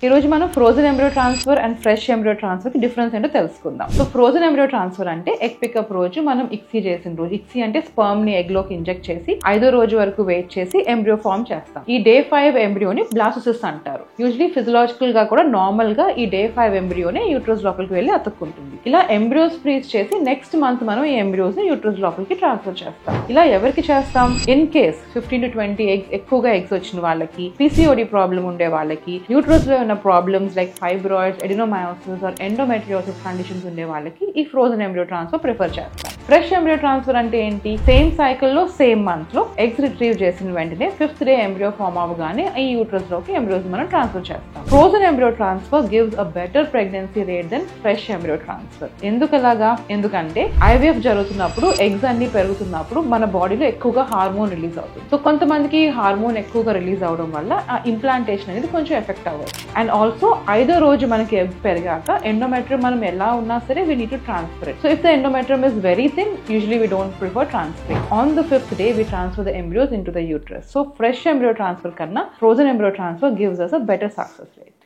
ఈ రోజు మనం frozen embryo transfer and fresh embryo transfer కి డిఫరెన్స్ ఏంటో తెలుసుకుందాం. సో ఫ్రోజన్ ఎంబ్రియో ట్రాన్స్ఫర్ అంటే ఎగ్ పికప్ రోజు మనం ఇక్సీ చేసిన రోజు, ఇక్సీ అంటే స్పర్మ్ ని ఎగ్ లోకి ఇంజెక్ట్ చేసి 5వ రోజు వరకు వెయిట్ చేసి ఎంబ్రియో ఫార్మ్ చేస్తాం. ఈ డే 5 ఎంబ్రియోని బ్లాస్టోసిస్ అంటారు. యూజువల్లీ ఫిజియలాజికల్ గా కూడా నార్మల్ గా ఈ డే 5 ఎంబ్రియోనే యూట్రస్ లోపలికి వెళ్ళి అతుక్కుంటుంది. ఇలా ఎంబ్రియోస్ ఫ్రీజ్ చేసి నెక్స్ట్ మంత్ మనం ఈ ఎంబ్రియోస్ ని యూట్రస్ లోపలికి ట్రాన్స్ఫర్ చేస్తాం. ఇలా ఎవరికి చేస్తాం? ఇన్ కేస్ 15 to 20 ఎగ్స్ ఎక్కువగా ఎగ్స్ వచ్చిన వాళ్ళకి, PCOD ప్రాబ్లం ఉండే వాళ్ళకి, యూట్రస్ లో ఉన్న problems like fibroids, adenomyosis or endometriosis conditions ఉండే వాళ్ళకి ఈ ఫ్రోజన్ ఎంబ్రియో ట్రాన్స్ఫర్ ప్రిఫర్ చేస్తాం. ఫ్రెష్ ఎంబ్రియో ట్రాన్స్ఫర్ అంటే ఏంటి? సేమ్ సైకిల్ లో సేమ్ మంత్ లో ఎగ్స్ రిట్రీవ్ చేసిన వెంటనే 5th డే ఎంబ్రియో ఫార్మ్ అవగానే ఈ యూట్రస్ లోకి ఎంబ్రియోస్ మనం ట్రాన్స్ఫర్ చేస్తాం. Frozen embryo transfer gives a better pregnancy rate then fresh embryo transfer. ఎందుకలాగా? ఎందుకంటే IVF జరుగుతున్నప్పుడు ఎగ్స్ అన్ని పెరుగుతున్నప్పుడు మన బాడీలో ఎక్కువగా హార్మోన్ రిలీజ్ అవుతుంది. సో కొంతమందికి హార్మోన్ ఎక్కువగా రిలీజ్ అవడం వల్ల ఆ ఇంప్లాంటేషన్ అనేది కొంచెం ఎఫెక్ట్ అవ్వచ్చు. అండ్ ఆల్సో 5వ రోజు మనకి ఎగ్స్ పెరిగాక ఎండోమెట్రియం మనం ఎలా ఉన్నా సరే we need to transfer it. So if the endometrium is very thin, usually we don't prefer transferring. On the 5th day we transfer the embryos into the uterus. So fresh embryo transfer kanna frozen embryo transfer gives us a better success rate.